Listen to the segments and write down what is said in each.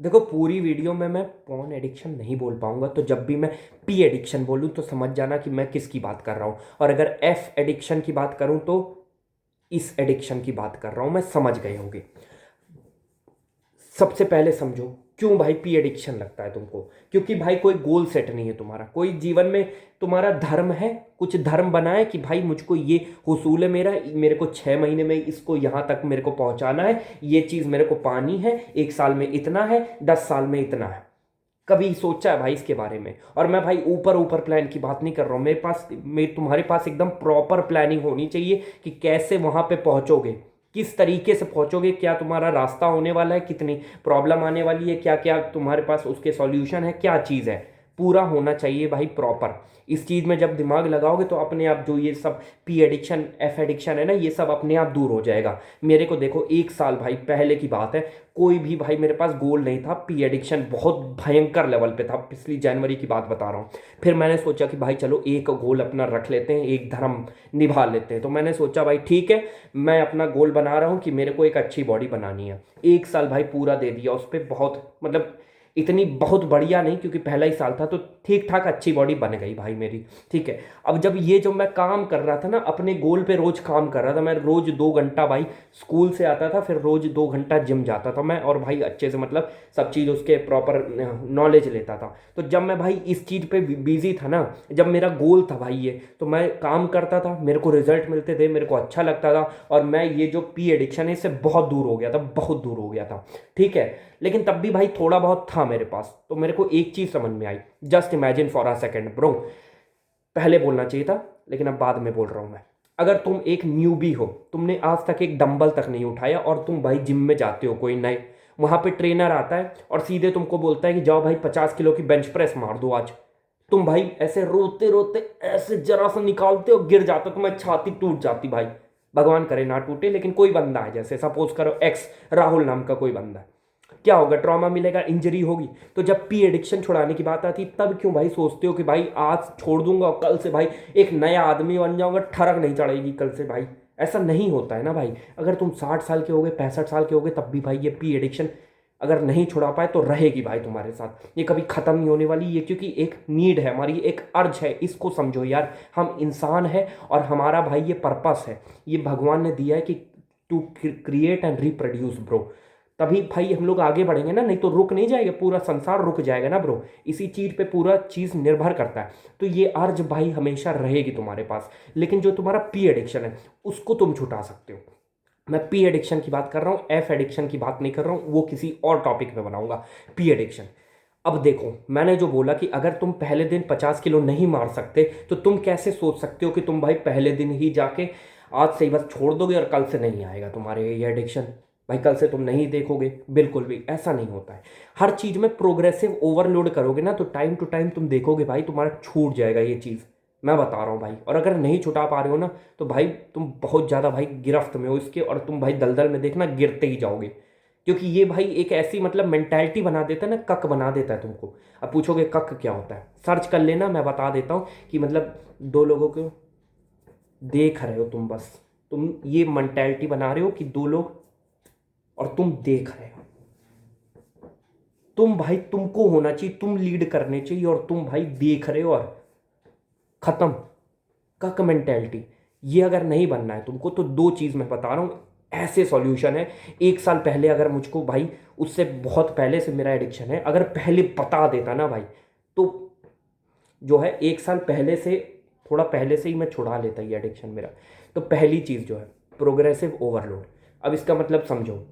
देखो पूरी वीडियो में मैं पॉर्न एडिक्शन नहीं बोल पाऊंगा, तो जब भी मैं पी एडिक्शन बोलूँ तो समझ जाना कि मैं किसकी बात कर रहा हूँ, और अगर एफ एडिक्शन की बात करूँ तो इस एडिक्शन की बात कर रहा हूँ। मैं समझ गए होंगे। सबसे पहले समझो क्यों भाई पी एडिक्शन लगता है तुमको। क्योंकि भाई कोई गोल सेट नहीं है तुम्हारा, कोई जीवन में तुम्हारा धर्म है, कुछ धर्म बनाए कि भाई मुझको ये हुसूल है मेरा, मेरे को 6 महीने में इसको यहाँ तक मेरे को पहुँचाना है, ये चीज़ मेरे को पानी है, 1 साल में इतना है, 10 साल में इतना है। कभी सोचा है भाई इसके बारे में? और मैं भाई ऊपर ऊपर प्लान की बात नहीं कर रहा हूँ, मेरे तुम्हारे पास एकदम प्रॉपर प्लानिंग होनी चाहिए कि कैसे वहां पे पहुंचोगे, किस तरीके से पहुंचोगे, क्या तुम्हारा रास्ता होने वाला है, कितनी प्रॉब्लम आने वाली है, क्या क्या तुम्हारे पास उसके सॉल्यूशन है, क्या चीज़ है, पूरा होना चाहिए भाई प्रॉपर। इस चीज़ में जब दिमाग लगाओगे तो अपने आप जो ये सब पी एडिक्शन एफ एडिक्शन है ना, ये सब अपने आप दूर हो जाएगा। मेरे को देखो 1 साल भाई पहले की बात है, कोई भी भाई मेरे पास गोल नहीं था, पी एडिक्शन बहुत भयंकर लेवल पे था, पिछली जनवरी की बात बता रहा हूँ। फिर मैंने सोचा कि भाई चलो एक गोल अपना रख लेते हैं, एक धर्म निभा लेते हैं। तो मैंने सोचा भाई ठीक है, मैं अपना गोल बना रहा हूँ कि मेरे को एक अच्छी बॉडी बनानी है। 1 साल भाई पूरा दे दिया उस पर, बहुत मतलब इतनी बहुत बढ़िया नहीं क्योंकि पहला ही साल था, तो ठीक ठाक अच्छी बॉडी बन गई भाई मेरी। ठीक है, अब जब ये जो मैं काम कर रहा था ना, अपने गोल पे रोज काम कर रहा था, मैं रोज 2 घंटा भाई स्कूल से आता था, फिर रोज 2 घंटा जिम जाता था मैं, और भाई अच्छे से मतलब सब चीज़ उसके प्रॉपर नॉलेज लेता था। तो जब मैं भाई इस चीज़ पे बिजी था ना, जब मेरा गोल था भाई ये, तो मैं काम करता था, मेरे को रिजल्ट मिलते थे, मेरे को अच्छा लगता था, और मैं ये जो पी एडिक्शन है इससे बहुत दूर हो गया था, बहुत दूर हो गया था। ठीक है, लेकिन तब भी भाई थोड़ा बहुत था मेरे पास। तो मेरे को एक चीज़ समझ में आई, just imagine for a second bro, पहले बोलना चाहिए था लेकिन अब बाद में बोल रहा हूं मैं। अगर तुम एक न्यूबी हो, तुमने आज तक एक डंबल तक नहीं उठाया, और तुम भाई जिम में जाते हो, कोई नए वहां पे ट्रेनर आता है और सीधे तुमको बोलता है कि जाओ भाई 50 किलो की बेंच प्रेस मार दो आज। तुम भाई ऐसे रोते रोते ऐसे जरा सा निकालते हो, गिर जाते हो, तुम्हारी छाती टूट जाती भाई। भगवान करे ना टूटे, लेकिन कोई बंदा है, जैसे सपोज करो एक्स राहुल नाम का कोई बंदा है, क्या होगा, ट्रॉमा मिलेगा, इंजरी होगी। तो जब पी एडिक्शन छुड़ाने की बात आती तब क्यों भाई सोचते हो कि भाई आज छोड़ दूंगा और कल से भाई एक नया आदमी बन जाऊंगा, ठरक नहीं चढ़ेगी कल से भाई? ऐसा नहीं होता है ना भाई। अगर तुम 60 साल के हो गए, 65 साल के हो गए, तब भी भाई ये पी एडिक्शन अगर नहीं छुड़ा पाए तो रहेगी भाई तुम्हारे साथ, ये कभी खत्म नहीं होने वाली। ये क्योंकि एक नीड है हमारी, एक अर्ज है, इसको समझो यार। हम इंसान है और हमारा भाई ये पर्पस है, ये भगवान ने दिया है कि to create and reproduce bro. तभी भाई हम लोग आगे बढ़ेंगे ना, नहीं तो रुक नहीं जाएगा, पूरा संसार रुक जाएगा ना ब्रो। इसी चीज पे पूरा चीज निर्भर करता है। तो ये अर्ज भाई हमेशा रहेगी तुम्हारे पास, लेकिन जो तुम्हारा पी एडिक्शन है उसको तुम छुटा सकते हो। मैं पी एडिक्शन की बात कर रहा हूँ, एफ एडिक्शन की बात नहीं कर रहा हूँ, वो किसी और टॉपिक पे बनाऊंगा। पी एडिक्शन, अब देखो मैंने जो बोला कि अगर तुम पहले दिन 50 किलो नहीं मार सकते, तो तुम कैसे सोच सकते हो कि तुम भाई पहले दिन ही जाके आज से ही बस छोड़ दोगे और कल से नहीं आएगा तुम्हारे ये एडिक्शन? भाई कल से तुम नहीं देखोगे, बिल्कुल भी ऐसा नहीं होता है। हर चीज में प्रोग्रेसिव ओवरलोड करोगे ना, तो टाइम टू टाइम तुम देखोगे भाई तुम्हारा छूट जाएगा ये चीज। मैं बता रहा हूँ भाई, और अगर नहीं छुटा पा रहे हो ना, तो भाई तुम बहुत ज़्यादा भाई गिरफ्त में हो इसके, और तुम भाई दलदल में देखना गिरते ही जाओगे। क्योंकि ये भाई एक ऐसी मतलब मेंटालिटी बना देता है ना, कक बना देता है तुमको। अब पूछोगे कक क्या होता है, सर्च कर लेना, मैं बता देता हूँ कि मतलब दो लोगों को देख रहे हो तुम, बस तुम ये मेंटालिटी बना रहे हो कि दो लोग और तुम देख रहे हो। तुम भाई तुमको होना चाहिए, तुम लीड करने चाहिए, और तुम भाई देख रहे हो, और खत्म। कक मेंटेलिटी, ये अगर नहीं बनना है तुमको, तो दो चीज मैं बता रहा हूं, ऐसे सॉल्यूशन है। 1 साल पहले अगर मुझको भाई, उससे बहुत पहले से मेरा एडिक्शन है, अगर पहले बता देता ना भाई, तो जो है 1 साल पहले से, थोड़ा पहले से ही मैं छुड़ा लेता ये एडिक्शन मेरा। तो पहली चीज जो है, प्रोग्रेसिव ओवरलोड। अब इसका मतलब समझो,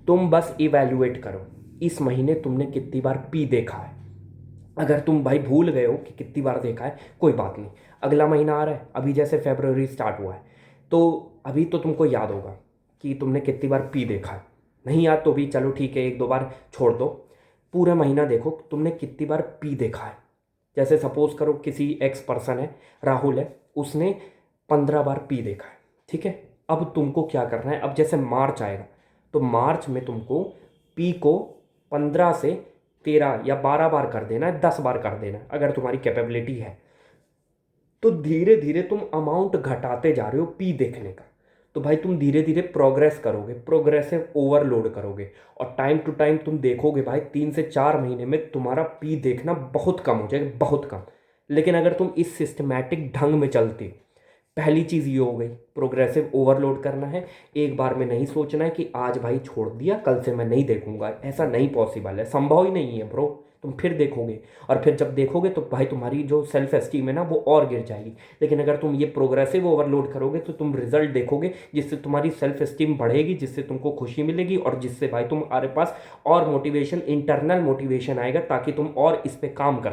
तुम बस इवैल्यूएट करो, इस महीने तुमने कितनी बार पी देखा है। अगर तुम भाई भूल गए हो कि कितनी बार देखा है, कोई बात नहीं, अगला महीना आ रहा है, अभी जैसे फरवरी स्टार्ट हुआ है, तो अभी तो तुमको याद होगा कि तुमने कितनी बार पी देखा है। नहीं याद तो भी चलो ठीक है, 1 2 बार छोड़ दो। पूरा महीना देखो तुमने कितनी बार पी देखा है। जैसे सपोज करो किसी एक्स पर्सन है, राहुल है, उसने 15 बार पी देखा है। ठीक है, अब तुमको क्या करना है, अब जैसे मार्च आएगा, तो मार्च में तुमको पी को 15 से 13 या 12 बार कर देना है, 10 बार कर देना है, अगर तुम्हारी कैपेबिलिटी है। तो धीरे धीरे तुम अमाउंट घटाते जा रहे हो पी देखने का। तो भाई तुम धीरे धीरे प्रोग्रेस करोगे, प्रोग्रेसिव ओवरलोड करोगे, और टाइम टू टाइम तुम देखोगे भाई 3 से 4 महीने में तुम्हारा पी देखना बहुत कम हो जाएगा, बहुत कम। लेकिन अगर तुम इस सिस्टमैटिक ढंग में चलते, पहली चीज़ ये हो गई, प्रोग्रेसिव ओवरलोड करना है। एक बार में नहीं सोचना है कि आज भाई छोड़ दिया कल से मैं नहीं देखूंगा, ऐसा नहीं पॉसिबल है, संभव ही नहीं है ब्रो। तुम फिर देखोगे, और फिर जब देखोगे तो भाई तुम्हारी जो सेल्फ एस्टीम है ना वो और गिर जाएगी। लेकिन अगर तुम ये प्रोग्रेसिव ओवरलोड करोगे तो तुम रिजल्ट देखोगे, जिससे तुम्हारी सेल्फ एस्टीम बढ़ेगी, जिससे तुमको खुशी मिलेगी, और जिससे भाई तुम्हारे पास और मोटिवेशन, इंटरनल मोटिवेशन आएगा, ताकि तुम और इस पे काम कर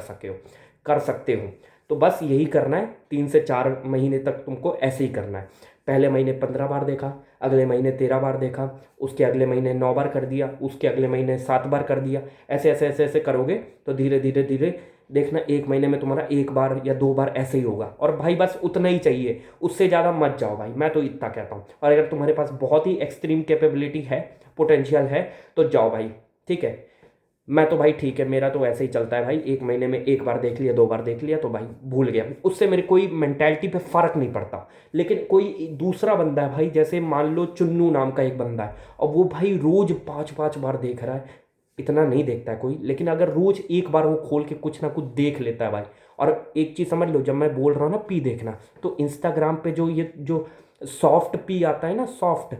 सकते हो। तो बस यही करना है, 3 से 4 महीने तक तुमको ऐसे ही करना है। पहले महीने 15 बार देखा, अगले महीने 13 बार देखा, उसके अगले महीने 9 बार कर दिया, उसके अगले महीने 7 बार कर दिया। ऐसे ऐसे ऐसे ऐसे करोगे तो धीरे धीरे धीरे देखना, 1 महीने में तुम्हारा 1 बार या 2 बार ऐसे ही होगा। और भाई बस उतना ही चाहिए, उससे ज़्यादा मत जाओ भाई, मैं तो इतना कहता हूँ। और अगर तुम्हारे पास बहुत ही एक्सट्रीम कैपेबिलिटी है, पोटेंशियल है, तो जाओ भाई, ठीक है। मैं तो भाई ठीक है, मेरा तो ऐसे ही चलता है भाई, 1 महीने में 1 बार देख लिया, 2 बार देख लिया तो भाई भूल गया, उससे मेरे कोई मेंटालिटी पे फर्क नहीं पड़ता। लेकिन कोई दूसरा बंदा है भाई, जैसे मान लो चुन्नू नाम का एक बंदा है, और वो भाई रोज 5 5 बार देख रहा है, इतना नहीं देखता है कोई, लेकिन अगर रोज 1 बार वो खोल के कुछ ना कुछ देख लेता है भाई। और एक चीज़ समझ लो, जब मैं बोल रहा हूँ ना पी देखना, तो इंस्टाग्राम पे जो ये जो सॉफ्ट पी आता है ना, सॉफ्ट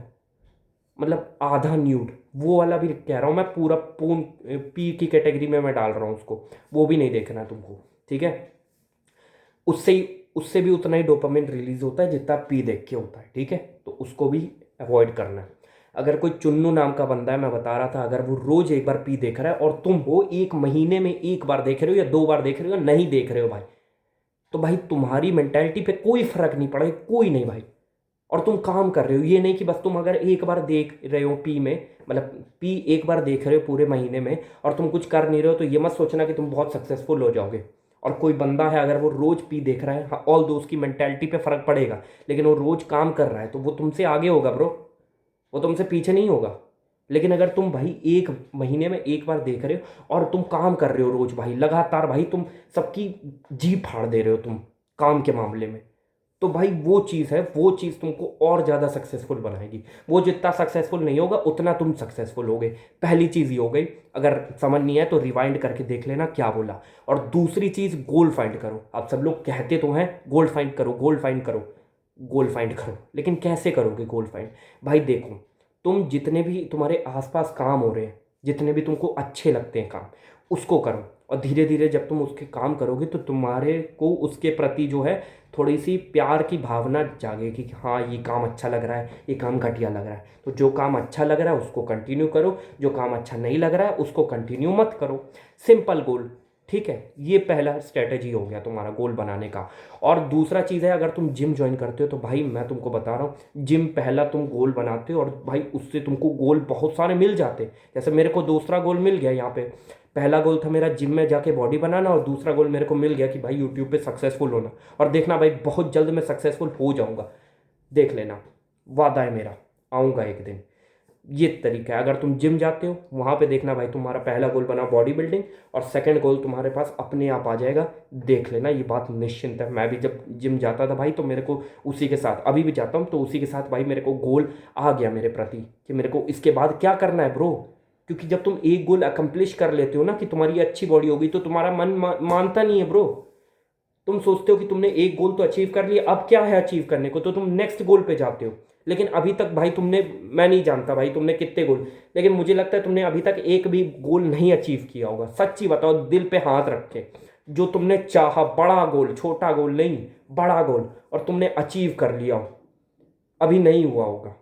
मतलब आधा न्यूड, वो वाला भी कह रहा हूँ मैं, पूरा पूर्ण पी की कैटेगरी में मैं डाल रहा हूँ उसको, वो भी नहीं देखना है तुमको, ठीक है। उससे ही, उससे भी उतना ही डोपामिन रिलीज होता है जितना पी देख के होता है, ठीक है। तो उसको भी अवॉइड करना है। अगर कोई चुन्नू नाम का बंदा है, मैं बता रहा था, अगर वो रोज 1 बार पी देख रहा है, और तुम हो 1 महीने में 1 बार देख रहे हो या 2 बार देख रहे हो या नहीं देख रहे हो भाई, तो भाई तुम्हारी मेंटेलिटी पे कोई फर्क नहीं पड़ेगा, कोई नहीं भाई। और तुम काम कर रहे हो, ये नहीं कि बस तुम अगर 1 बार देख रहे हो पी में, मतलब पी 1 बार देख रहे हो पूरे महीने में, और तुम कुछ कर नहीं रहे हो, तो ये मत सोचना कि तुम बहुत सक्सेसफुल हो जाओगे। और कोई बंदा है अगर वो रोज पी देख रहा है, हाँ ऑल दो उसकी मेंटेलिटी पे फर्क पड़ेगा, लेकिन वो रोज काम कर रहा है, तो वो तुमसे आगे होगा ब्रो, वो तुमसे पीछे नहीं होगा। लेकिन अगर तुम भाई 1 महीने में 1 बार देख रहे हो, और तुम काम कर रहे हो रोज भाई लगातार, भाई तुम सबकी जी फाड़ दे रहे हो तुम काम के मामले में, तो भाई वो चीज़ है, वो चीज़ तुमको और ज़्यादा सक्सेसफुल बनाएगी। वो जितना सक्सेसफुल नहीं होगा उतना तुम सक्सेसफुल होगे। पहली चीज़ ये हो गई। अगर समझ नहीं आए तो रिवाइंड करके देख लेना क्या बोला। और दूसरी चीज़, गोल फाइंड करो। आप सब लोग कहते तो हैं गोल फाइंड करो, गोल फाइंड करो, गोल फाइंड करो, लेकिन कैसे करोगे गोल फाइंड? भाई देखो, तुम जितने भी तुम्हारे आसपास काम हो रहे हैं, जितने भी तुमको अच्छे लगते हैं काम, उसको करो। और धीरे धीरे जब तुम उसके काम करोगे तो तुम्हारे को उसके प्रति जो है थोड़ी सी प्यार की भावना जागेगी कि हाँ ये काम अच्छा लग रहा है, ये काम घटिया लग रहा है। तो जो काम अच्छा लग रहा है उसको कंटिन्यू करो, जो काम अच्छा नहीं लग रहा है उसको कंटिन्यू मत करो। सिंपल गोल, ठीक है। ये पहला स्ट्रेटेजी हो गया तुम्हारा गोल बनाने का। और दूसरा चीज़ है, अगर तुम जिम ज्वाइन करते हो तो भाई मैं तुमको बता रहा हूँ, जिम पहला तुम गोल बनाते हो और भाई उससे तुमको गोल बहुत सारे मिल जाते। जैसे मेरे को दूसरा गोल मिल गया यहाँ पे। पहला गोल था मेरा जिम में जाके बॉडी बनाना, और दूसरा गोल मेरे को मिल गया कि भाई यूट्यूब पे सक्सेसफुल होना। और देखना भाई बहुत जल्द मैं सक्सेसफुल हो जाऊँगा, देख लेना, वादा है मेरा, आऊँगा एक दिन। ये तरीका है। अगर तुम जिम जाते हो वहाँ पे देखना भाई तुम्हारा पहला गोल बना बॉडी बिल्डिंग, और सेकंड गोल तुम्हारे पास अपने आप आ जाएगा, देख लेना, ये बात निश्चिंत है। मैं भी जब जिम जाता था भाई तो मेरे को उसी के साथ, अभी भी जाता हूँ तो उसी के साथ भाई मेरे को गोल आ गया मेरे प्रति कि मेरे को इसके बाद क्या करना है ब्रो। क्योंकि जब तुम एक गोल अकम्प्लिश कर लेते हो ना कि तुम्हारी अच्छी बॉडी होगी, तो तुम्हारा मन मानता नहीं है ब्रो। तुम सोचते हो कि तुमने एक गोल तो अचीव कर लिया, अब क्या है अचीव करने को, तो तुम नेक्स्ट गोल पे जाते हो। लेकिन अभी तक भाई तुमने, मैं नहीं जानता भाई तुमने कितने गोल, लेकिन मुझे लगता है तुमने अभी तक एक भी गोल नहीं अचीव किया होगा। सच्ची बताओ, दिल पे हाथ रख के, जो तुमने चाहा बड़ा गोल, छोटा गोल नहीं, बड़ा गोल, और तुमने अचीव कर लिया हो, अभी नहीं हुआ होगा।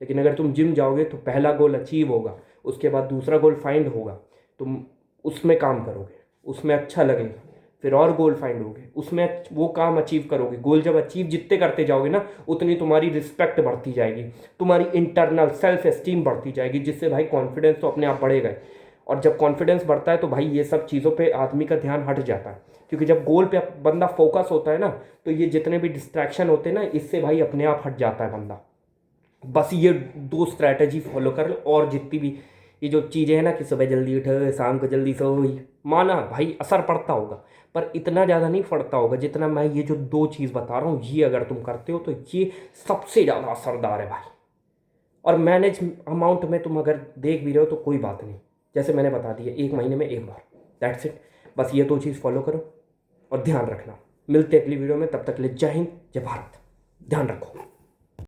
लेकिन अगर तुम जिम जाओगे तो पहला गोल अचीव होगा, उसके बाद दूसरा गोल फाइंड होगा, तुम उसमें काम करोगे, उसमें अच्छा लगेगा, फिर और गोल फाइंड होगे, उसमें वो काम अचीव करोगे। गोल जब अचीव जितने करते जाओगे ना, उतनी तुम्हारी रिस्पेक्ट बढ़ती जाएगी, तुम्हारी इंटरनल सेल्फ एस्टीम बढ़ती जाएगी, जिससे भाई कॉन्फिडेंस तो अपने आप बढ़ेगा। और जब कॉन्फिडेंस बढ़ता है तो भाई ये सब चीज़ों पे आदमी का ध्यान हट जाता है, क्योंकि जब गोल पे बंदा फोकस होता है ना, तो ये जितने भी डिस्ट्रैक्शन होते हैं ना, इससे भाई अपने आप हट जाता है बंदा। बस ये 2 स्ट्रैटेजी फॉलो कर लो, और जितनी भी ये जो चीज़ें हैं ना कि सुबह जल्दी उठो शाम को जल्दी सो, माना भाई असर पड़ता होगा, पर इतना ज़्यादा नहीं पड़ता होगा जितना मैं ये जो दो चीज़ बता रहा हूँ, ये अगर तुम करते हो तो ये सबसे ज़्यादा असरदार है भाई। और मैनेज अमाउंट में तुम अगर देख भी रहे हो तो कोई बात नहीं, जैसे मैंने बता दिया 1 महीने में 1 बार, दैट्स इट। बस ये दो चीज़ फॉलो करो और ध्यान रखना। मिलते हैं अगली वीडियो में, तब तक ले जय हिंद जय भारत, ध्यान रखो।